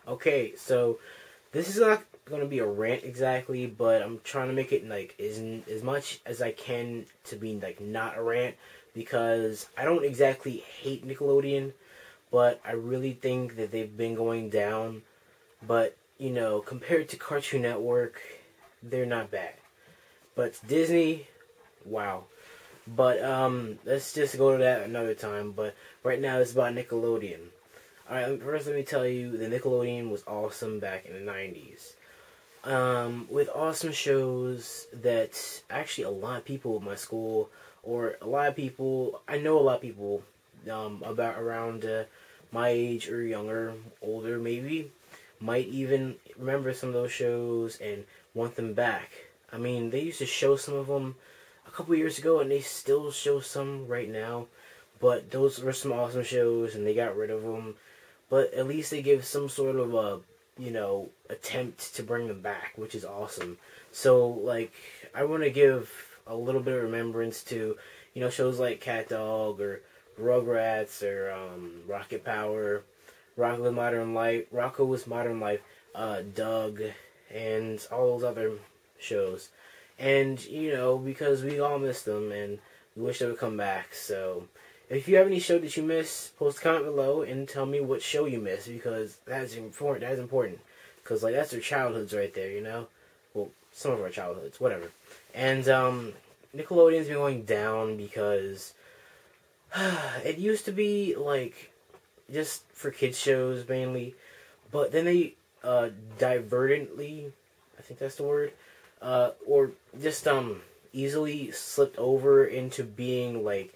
Okay, so this is not going to be a rant exactly, but I'm trying to make it like as much as I can to be like not a rant because I don't exactly hate Nickelodeon, but I really think that they've been going down. But compared to Cartoon Network, they're not bad. But Disney, wow. But let's just go to that another time. But right now it's about Nickelodeon. Alright, first let me tell you, the Nickelodeon was awesome back in the 90s. With awesome shows that actually a lot of people at my school, or a lot of people, I know a lot of people about around my age or younger, older maybe, might even remember some of those shows and want them back. I mean, they used to show some of them a couple years ago, and they still show some right now. But those were some awesome shows, and they got rid of them. But at least they give some sort of a, attempt to bring them back, which is awesome. So, like, I want to give a little bit of remembrance to, shows like Cat Dog or Rugrats or Rocket Power, Rocko's Modern Life, Doug, and all those other shows. And, because we all miss them and we wish they would come back. So, if you have any show that you miss, post a comment below and tell me what show you miss, because that's important. That is important. Because, like, that's their childhoods right there, Well, some of our childhoods, whatever. And, Nickelodeon's been going down because it used to be, like, just for kids shows mainly. But then they, divertently, I think that's the word, or just, easily slipped over into being, like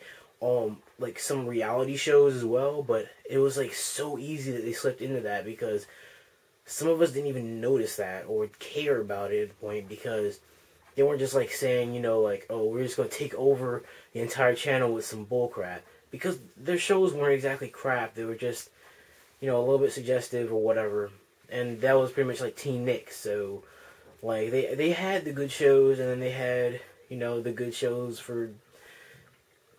some reality shows as well, but it was like so easy that they slipped into that because some of us didn't even notice that or care about it at the point because they weren't just like saying, like, oh, we're just going to take over the entire channel with some bullcrap, because their shows weren't exactly crap. They were just, a little bit suggestive or whatever, and that was pretty much like Teen Nick. So, like, they had the good shows, and then they had, the good shows for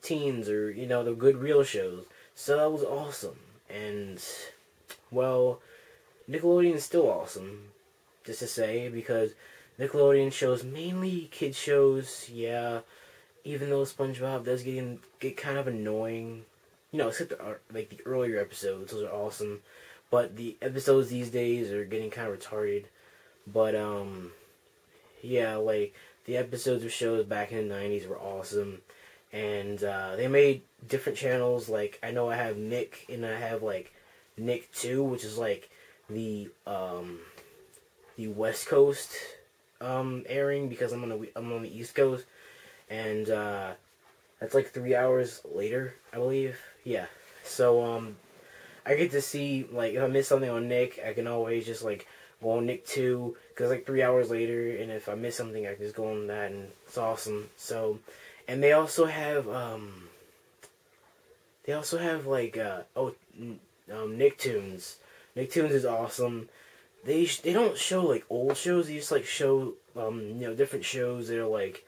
teens, or the good real shows. So that was awesome. And well, Nickelodeon is still awesome, just to say, because Nickelodeon shows mainly kid shows. Yeah, even though SpongeBob does get kind of annoying, except the earlier episodes, those are awesome. But the episodes these days are getting kind of retarded. But yeah, like the episodes of shows back in the 90s were awesome. And they made different channels. Like, I know I have Nick, and I have like Nick 2, which is like the West Coast airing, because I'm on the East Coast, and that's like 3 hours later, I believe. Yeah. So I get to see, like, if I miss something on Nick, I can always just like go on Nick 2, because like 3 hours later, and if I miss something, I can just go on that, and it's awesome. So. And they also have like Nicktoons. Nicktoons is awesome. They don't show like old shows. They just like show different shows that are like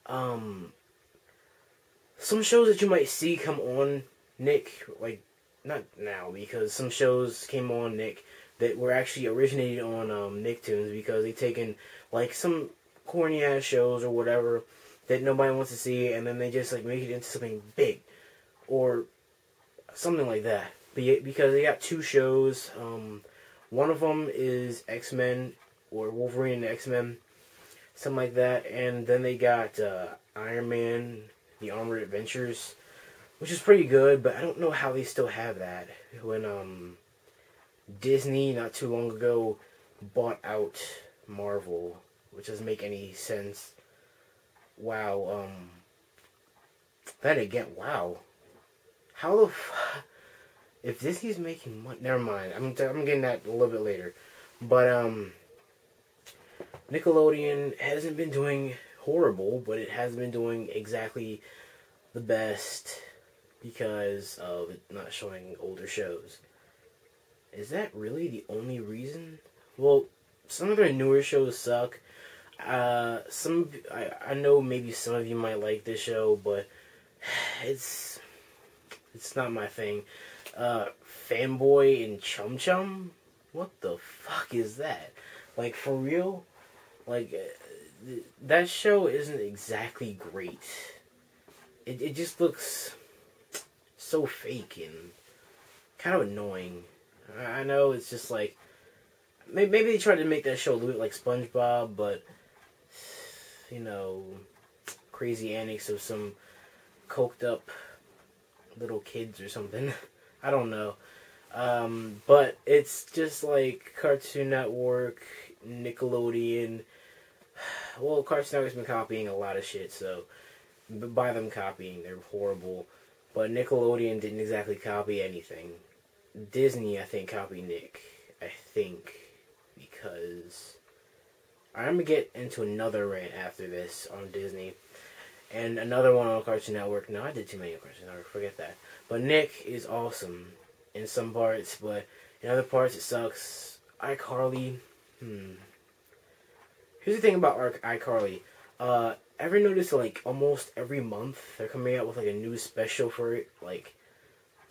some shows that you might see come on Nick, like, not now, because some shows came on Nick that were actually originated on Nicktoons, because they taken like some corny ass shows or whatever that nobody wants to see, and then they just like make it into something big, or something like that. Because they got two shows. One of them is X-Men, or Wolverine and X-Men, something like that. And then they got Iron Man, The Armored Adventures, which is pretty good, but I don't know how they still have that when Disney not too long ago bought out Marvel, which doesn't make any sense. Wow, then again, wow. How the if Disney's making money, never mind, I'm getting that a little bit later. But, Nickelodeon hasn't been doing horrible, but it has been doing exactly the best because of it not showing older shows. Is that really the only reason? Well, some of their newer shows suck. I know maybe some of you might like this show, but it's not my thing. Fanboy and Chum Chum what the fuck is that? Like, for real? Like, that show isn't exactly great. It just looks so fake and kind of annoying. I know it's just like, maybe they tried to make that show a little bit like SpongeBob, but, you know, crazy antics of some coked up little kids or something. I don't know. But it's just like Cartoon Network, Nickelodeon. Well, Cartoon Network's been copying a lot of shit, so by them copying, they're horrible. But Nickelodeon didn't exactly copy anything. Disney, I think, copied Nick. I think. Because I'm going to get into another rant after this on Disney. And another one on Cartoon Network. No, I did too many on Cartoon Network. Forget that. But Nick is awesome in some parts, but in other parts it sucks. iCarly. Here's the thing about iCarly. Ever notice, like, almost every month they're coming out with, like, a new special for it? Like,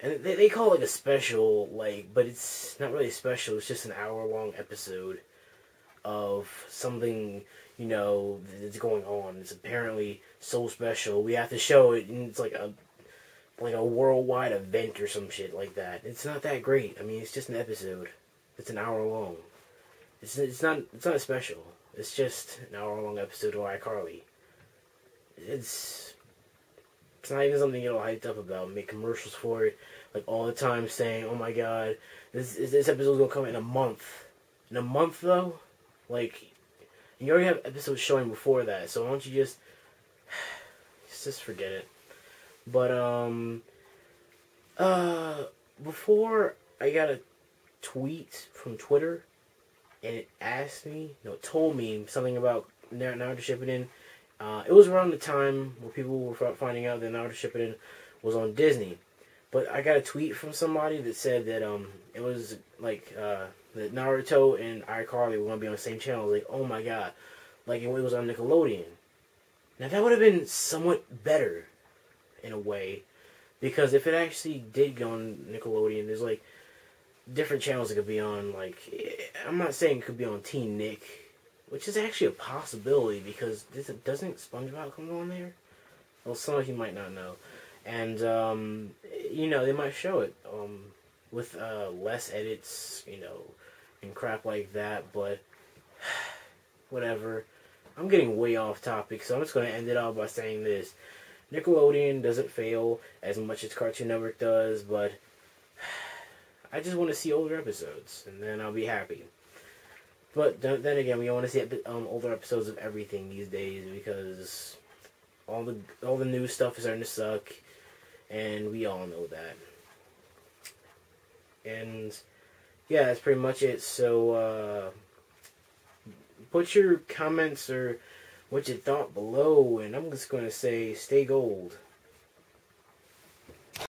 and they call it, like, a special, like, but it's not really special. It's just an hour-long episode of something, you know, that's going on. It's apparently so special. We have to show it, and it's like a worldwide event or some shit like that. It's not that great. I mean, it's just an episode. It's an hour long. It's not special. It's just an hour long episode of iCarly. It's not even something you get all hyped up about. Make commercials for it like all the time, saying, "Oh my god, this episode's gonna come in a month." In a month though, like, you already have episodes showing before that. So why don't you just forget it? But before I got a tweet from Twitter, and it asked me, it told me something about Naruto Shippuden. It was around the time where people were finding out that Naruto Shippuden was on Disney. But I got a tweet from somebody that said that it was like that Naruto and iCarly were going to be on the same channel. Like, oh my god, like it was on Nickelodeon. Now that would have been somewhat better in a way, because if it actually did go on Nickelodeon, there's like different channels it could be on. Like, I'm not saying it could be on Teen Nick, which is actually a possibility, because doesn't SpongeBob come on there? Well, some of you might not know. And, you know, they might show it with less edits, you know, and crap like that, but whatever. I'm getting way off topic, so I'm just going to end it off by saying this. Nickelodeon doesn't fail as much as Cartoon Network does, but I just want to see older episodes, and then I'll be happy. But then again, we want to see older episodes of everything these days, because all the new stuff is starting to suck, and we all know that. And yeah, that's pretty much it. So put your comments or what you thought below, and I'm just going to say, stay gold.